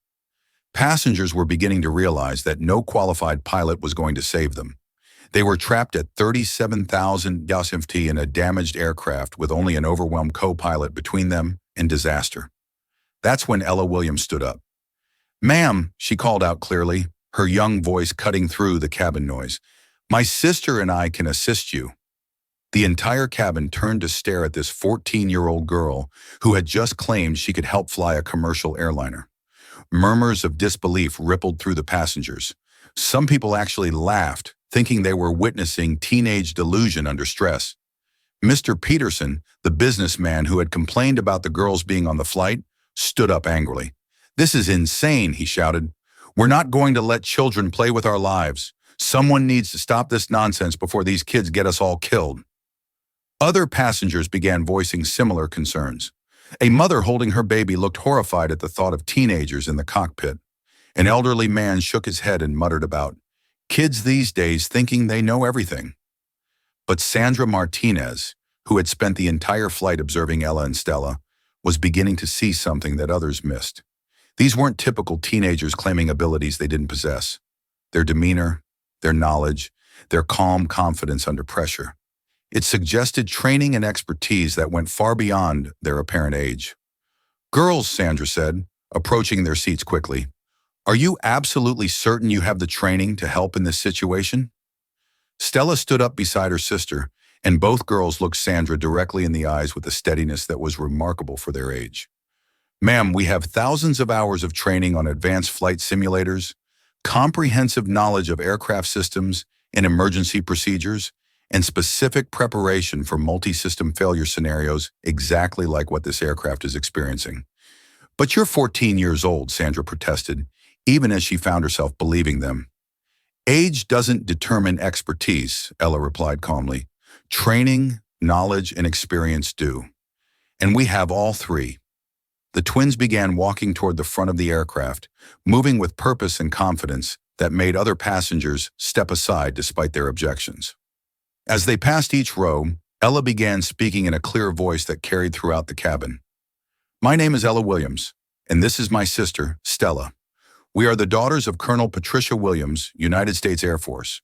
Passengers were beginning to realize that no qualified pilot was going to save them. They were trapped at 37,000 ft in a damaged aircraft with only an overwhelmed co-pilot between them and disaster. That's when Ella Williams stood up. "Ma'am," she called out clearly, her young voice cutting through the cabin noise, "my sister and I can assist you." The entire cabin turned to stare at this 14-year-old girl who had just claimed she could help fly a commercial airliner. Murmurs of disbelief rippled through the passengers. Some people actually laughed, thinking they were witnessing teenage delusion under stress. Mr. Peterson, the businessman who had complained about the girls being on the flight, stood up angrily. "This is insane," he shouted. "We're not going to let children play with our lives. Someone needs to stop this nonsense before these kids get us all killed." Other passengers began voicing similar concerns. A mother holding her baby looked horrified at the thought of teenagers in the cockpit. An elderly man shook his head and muttered about kids these days thinking they know everything. But Sandra Martinez, who had spent the entire flight observing Ella and Stella, was beginning to see something that others missed. These weren't typical teenagers claiming abilities they didn't possess. Their demeanor, their knowledge, their calm confidence under pressure. It suggested training and expertise that went far beyond their apparent age. "Girls," Sandra said, approaching their seats quickly, "are you absolutely certain you have the training to help in this situation?" Stella stood up beside her sister, and both girls looked Sandra directly in the eyes with a steadiness that was remarkable for their age. "Ma'am, we have thousands of hours of training on advanced flight simulators, comprehensive knowledge of aircraft systems and emergency procedures, and specific preparation for multi-system failure scenarios exactly like what this aircraft is experiencing." "But you're 14 years old," Sandra protested, even as she found herself believing them. "Age doesn't determine expertise," Ella replied calmly. "Training, knowledge, and experience do. And we have all three." The twins began walking toward the front of the aircraft, moving with purpose and confidence that made other passengers step aside despite their objections. As they passed each row, Ella began speaking in a clear voice that carried throughout the cabin. "My name is Ella Williams, and this is my sister, Stella. We are the daughters of Colonel Patricia Williams, United States Air Force.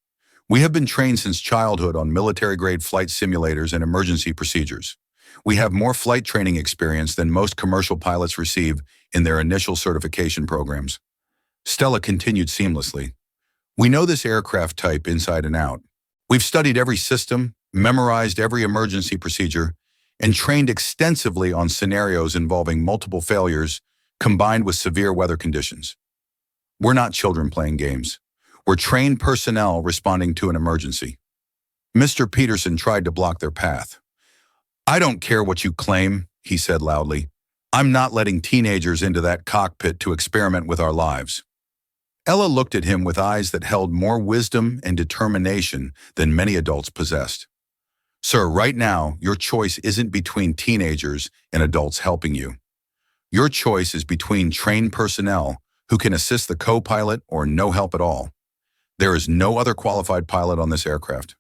We have been trained since childhood on military-grade flight simulators and emergency procedures. We have more flight training experience than most commercial pilots receive in their initial certification programs." Stella continued seamlessly. "We know this aircraft type inside and out. We've studied every system, memorized every emergency procedure, and trained extensively on scenarios involving multiple failures combined with severe weather conditions. We're not children playing games. We're trained personnel responding to an emergency." Mr. Peterson tried to block their path. "I don't care what you claim," he said loudly. "I'm not letting teenagers into that cockpit to experiment with our lives." Ella looked at him with eyes that held more wisdom and determination than many adults possessed. "Sir, right now, your choice isn't between teenagers and adults helping you. Your choice is between trained personnel who can assist the co-pilot or no help at all. There is no other qualified pilot on this aircraft."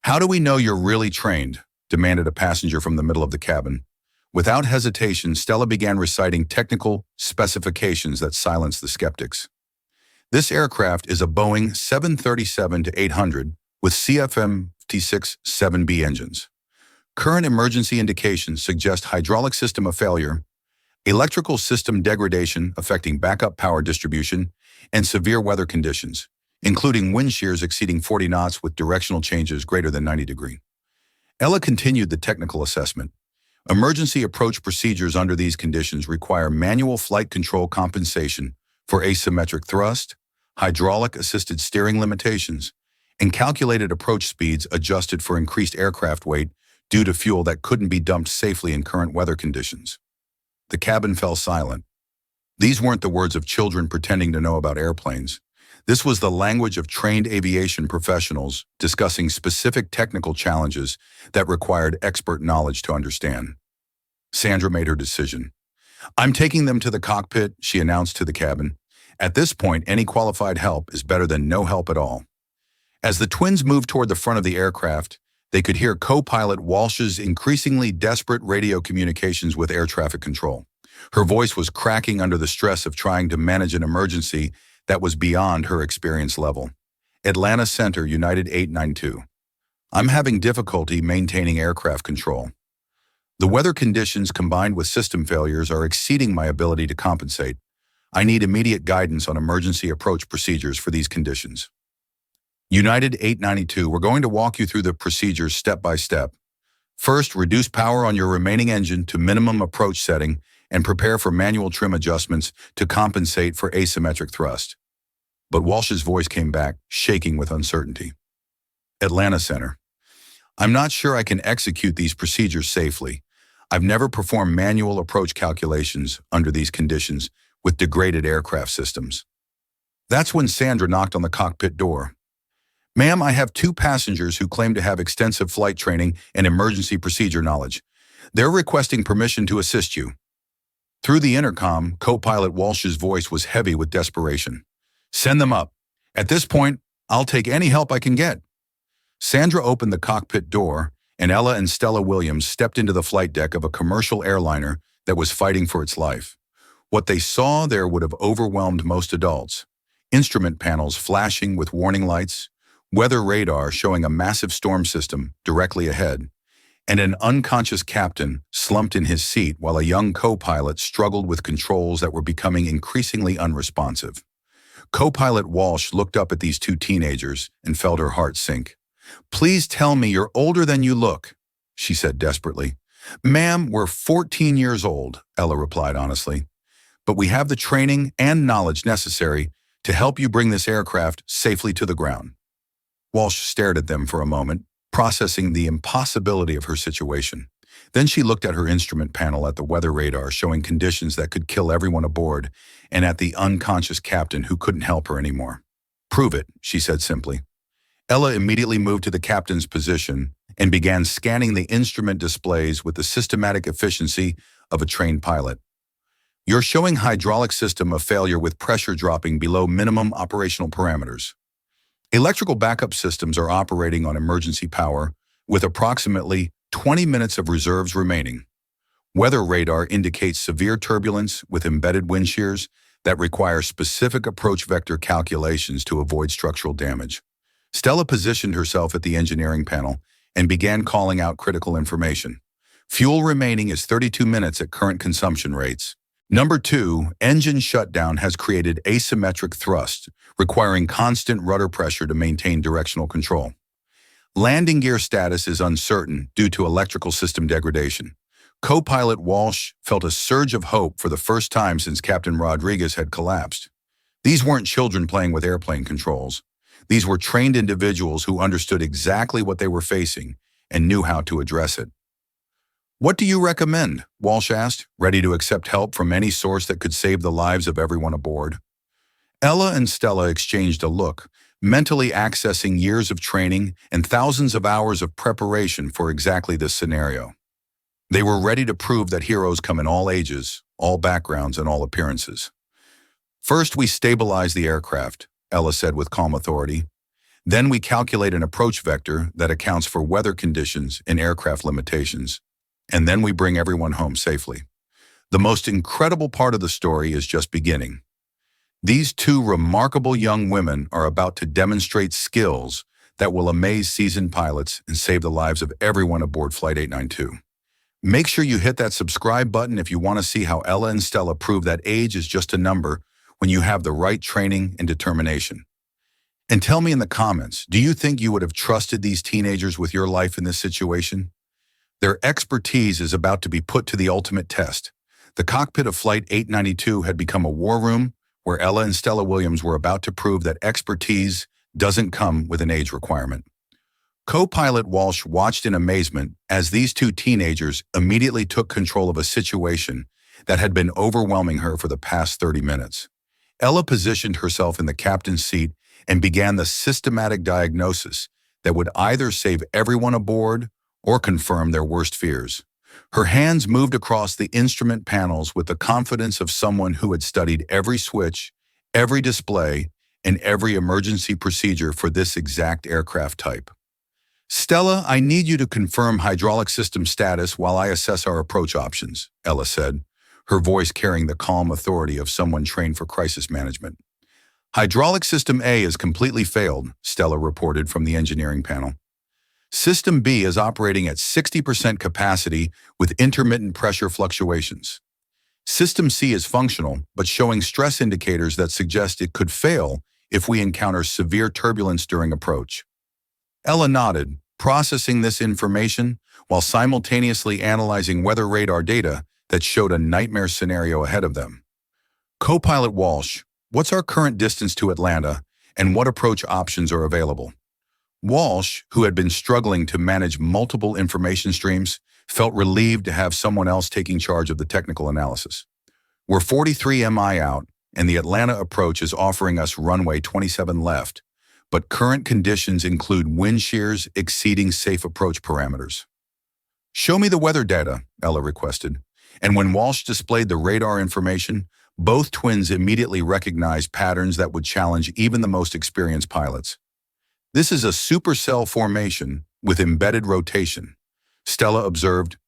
"How do we know you're really trained?" demanded a passenger from the middle of the cabin. Without hesitation, Stella began reciting technical specifications that silenced the skeptics. This aircraft is a Boeing 737-800 with CFM56-7B engines. Current emergency indications suggest hydraulic system of failure, electrical system degradation affecting backup power distribution, and severe weather conditions, including wind shears exceeding 40 knots with directional changes greater than 90 degrees. Ella continued the technical assessment. Emergency approach procedures under these conditions require manual flight control compensation for asymmetric thrust, hydraulic-assisted steering limitations, and calculated approach speeds adjusted for increased aircraft weight due to fuel that couldn't be dumped safely in current weather conditions. The cabin fell silent. These weren't the words of children pretending to know about airplanes. This was the language of trained aviation professionals discussing specific technical challenges that required expert knowledge to understand. Sandra made her decision. "I'm taking them to the cockpit," she announced to the cabin. "At this point, any qualified help is better than no help at all." As the twins moved toward the front of the aircraft, they could hear co-pilot Walsh's increasingly desperate radio communications with air traffic control. Her voice was cracking under the stress of trying to manage an emergency that was beyond her experience level. "Atlanta Center, United 892. I'm having difficulty maintaining aircraft control. The weather conditions combined with system failures are exceeding my ability to compensate. I need immediate guidance on emergency approach procedures for these conditions." United 892, we're going to walk you through the procedures step by step. First, reduce power on your remaining engine to minimum approach setting and prepare for manual trim adjustments to compensate for asymmetric thrust. But Walsh's voice came back, shaking with uncertainty. "Atlanta Center. I'm not sure I can execute these procedures safely. I've never performed manual approach calculations under these conditions with degraded aircraft systems." That's when Sandra knocked on the cockpit door. "Ma'am, I have 2 passengers who claim to have extensive flight training and emergency procedure knowledge. They're requesting permission to assist you." Through the intercom, co-pilot Walsh's voice was heavy with desperation. "Send them up. At this point, I'll take any help I can get." Sandra opened the cockpit door, and Ella and Stella Williams stepped into the flight deck of a commercial airliner that was fighting for its life. What they saw there would have overwhelmed most adults. Instrument panels flashing with warning lights, weather radar showing a massive storm system directly ahead, and an unconscious captain slumped in his seat while a young co-pilot struggled with controls that were becoming increasingly unresponsive. Co-pilot Walsh looked up at these 2 teenagers and felt her heart sink. "Please tell me you're older than you look," she said desperately. "Ma'am, we're 14 years old," Ella replied honestly. "But we have the training and knowledge necessary to help you bring this aircraft safely to the ground." Walsh stared at them for a moment, processing the impossibility of her situation. Then she looked at her instrument panel at the weather radar showing conditions that could kill everyone aboard, and at the unconscious captain who couldn't help her anymore. "Prove it," she said simply. Ella immediately moved to the captain's position and began scanning the instrument displays with the systematic efficiency of a trained pilot. "You're showing hydraulic system of failure with pressure dropping below minimum operational parameters. Electrical backup systems are operating on emergency power with approximately 20 minutes of reserves remaining. Weather radar indicates severe turbulence with embedded wind shears that require specific approach vector calculations to avoid structural damage." Stella positioned herself at the engineering panel and began calling out critical information. "Fuel remaining is 32 minutes at current consumption rates. Number 2, engine shutdown has created asymmetric thrust, requiring constant rudder pressure to maintain directional control. Landing gear status is uncertain due to electrical system degradation." Co-pilot Walsh felt a surge of hope for the first time since Captain Rodriguez had collapsed. These weren't children playing with airplane controls. These were trained individuals who understood exactly what they were facing and knew how to address it. "What do you recommend?" Walsh asked, ready to accept help from any source that could save the lives of everyone aboard. Ella and Stella exchanged a look, mentally accessing years of training and thousands of hours of preparation for exactly this scenario. They were ready to prove that heroes come in all ages, all backgrounds, and all appearances. "First, we stabilize the aircraft," Ella said with calm authority. Then we calculate an approach vector that accounts for weather conditions and aircraft limitations. And then we bring everyone home safely. The most incredible part of the story is just beginning. These two remarkable young women are about to demonstrate skills that will amaze seasoned pilots and save the lives of everyone aboard Flight 892. Make sure you hit that subscribe button if you want to see how Ella and Stella prove that age is just a number when you have the right training and determination. And tell me in the comments, do you think you would have trusted these teenagers with your life in this situation? Their expertise is about to be put to the ultimate test. The cockpit of Flight 892 had become a war room where Ella and Stella Williams were about to prove that expertise doesn't come with an age requirement. Co-pilot Walsh watched in amazement as these two teenagers immediately took control of a situation that had been overwhelming her for the past 30 minutes. Ella positioned herself in the captain's seat and began the systematic diagnosis that would either save everyone aboard or confirm their worst fears. Her hands moved across the instrument panels with the confidence of someone who had studied every switch, every display, and every emergency procedure for this exact aircraft type. "Stella, I need you to confirm hydraulic system status while I assess our approach options," Ella said, her voice carrying the calm authority of someone trained for crisis management. "Hydraulic system A is completely failed," Stella reported from the engineering panel. "System B is operating at 60% capacity with intermittent pressure fluctuations. System C is functional, but showing stress indicators that suggest it could fail if we encounter severe turbulence during approach." Ella nodded, processing this information while simultaneously analyzing weather radar data that showed a nightmare scenario ahead of them. "Co-pilot Walsh, what's our current distance to Atlanta and what approach options are available?" Walsh, who had been struggling to manage multiple information streams, felt relieved to have someone else taking charge of the technical analysis. "We're 43 mi out, and the Atlanta approach is offering us runway 27 left, but current conditions include wind shears exceeding safe approach parameters." "Show me the weather data," Ella requested. And when Walsh displayed the radar information, both twins immediately recognized patterns that would challenge even the most experienced pilots. "This is a supercell formation with embedded rotation," Stella observed.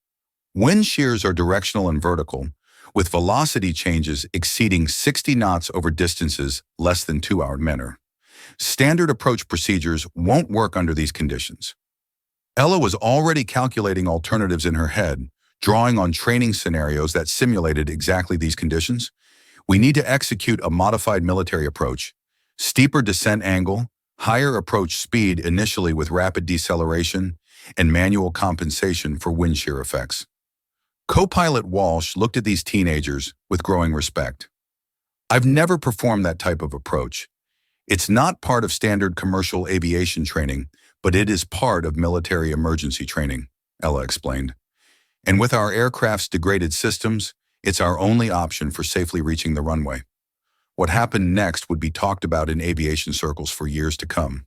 "Wind shears are directional and vertical, with velocity changes exceeding 60 knots over distances less than 2-hour minor. Standard approach procedures won't work under these conditions." Ella was already calculating alternatives in her head, drawing on training scenarios that simulated exactly these conditions. "We need to execute a modified military approach, steeper descent angle, higher approach speed initially with rapid deceleration, and manual compensation for wind shear effects." Co-pilot Walsh looked at these teenagers with growing respect. "I've never performed that type of approach. It's not part of standard commercial aviation training, but it is part of military emergency training," Ella explained. "And with our aircraft's degraded systems, it's our only option for safely reaching the runway." What happened next would be talked about in aviation circles for years to come.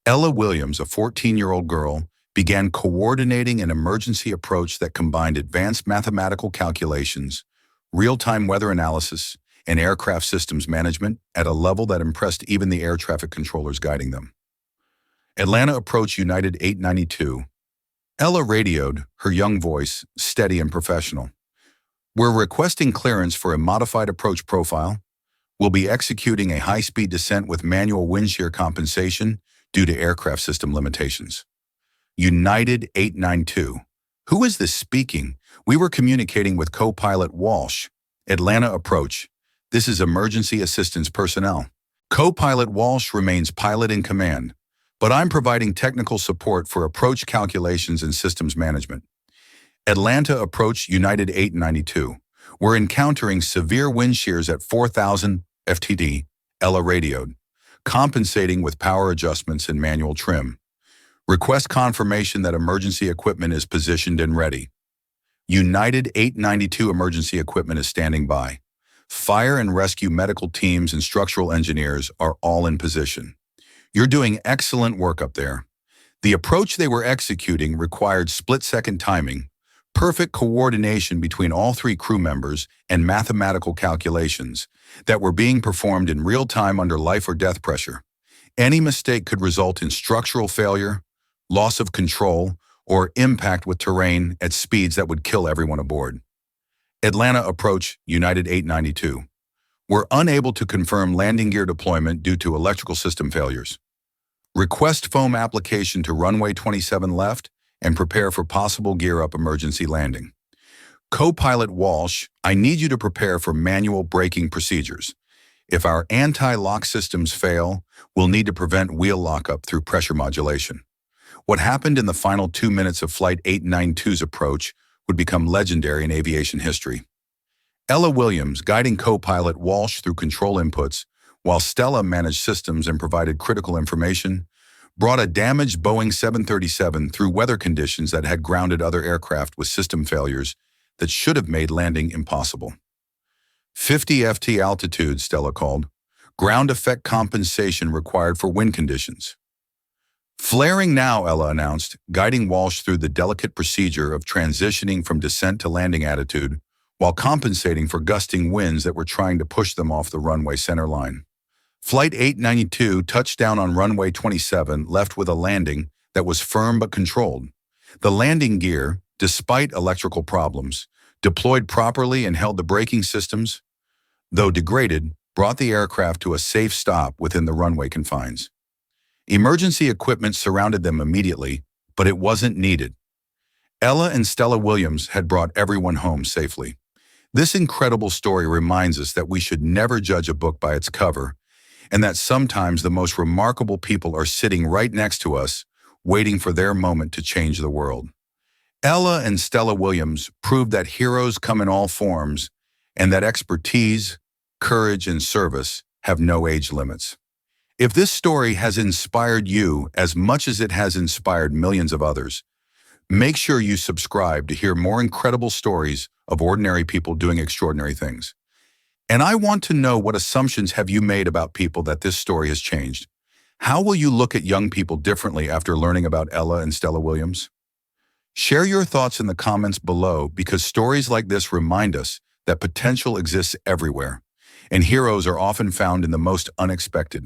Ella Williams, a 14-year-old girl, began coordinating an emergency approach that combined advanced mathematical calculations, real-time weather analysis, and aircraft systems management at a level that impressed even the air traffic controllers guiding them. "Atlanta approach United 892. Ella radioed, her young voice steady and professional. "We're requesting clearance for a modified approach profile. We'll be executing a high-speed descent with manual wind shear compensation due to aircraft system limitations." United 892. Who is this speaking? We were communicating with co-pilot Walsh. "Atlanta approach. This is emergency assistance personnel. Co-pilot Walsh remains pilot in command, but I'm providing technical support for approach calculations and systems management." "Atlanta approach United 892. We're encountering severe wind shears at 4,000 FTD, Ella radioed, compensating with power adjustments and manual trim. Request confirmation that emergency equipment is positioned and ready." United 892 emergency equipment is standing by. Fire and rescue medical teams and structural engineers are all in position. "You're doing excellent work up there." The approach they were executing required split-second timing, perfect coordination between all three crew members, and mathematical calculations that were being performed in real time under life or death pressure. Any mistake could result in structural failure, loss of control, or impact with terrain at speeds that would kill everyone aboard. Atlanta approach United 892. Were unable to confirm landing gear deployment due to electrical system failures. Request foam application to runway 27 left and prepare for possible gear-up emergency landing. Co-pilot Walsh, I need you to prepare for manual braking procedures. If our anti-lock systems fail, we'll need to prevent wheel lockup through pressure modulation. What happened in the final 2 minutes of Flight 892's approach would become legendary in aviation history. Ella Williams, guiding co-pilot Walsh through control inputs, while Stella managed systems and provided critical information, brought a damaged Boeing 737 through weather conditions that had grounded other aircraft with system failures that should have made landing impossible. 50 FT altitude, Stella called. Ground effect compensation required for wind conditions. Flaring now, Ella announced, guiding Walsh through the delicate procedure of transitioning from descent to landing attitude while compensating for gusting winds that were trying to push them off the runway center line. Flight 892 touched down on runway 27, left with a landing that was firm but controlled. The landing gear, despite electrical problems, deployed properly and held the braking systems, though degraded, brought the aircraft to a safe stop within the runway confines. Emergency equipment surrounded them immediately, but it wasn't needed. Ella and Stella Williams had brought everyone home safely. This incredible story reminds us that we should never judge a book by its cover, and that sometimes the most remarkable people are sitting right next to us, waiting for their moment to change the world. Ella and Stella Williams proved that heroes come in all forms, and that expertise, courage, and service have no age limits. If this story has inspired you as much as it has inspired millions of others, make sure you subscribe to hear more incredible stories of ordinary people doing extraordinary things. And I want to know, what assumptions have you made about people that this story has changed? How will you look at young people differently after learning about Ella and Stella Williams? Share your thoughts in the comments below, because stories like this remind us that potential exists everywhere, and heroes are often found in the most unexpected.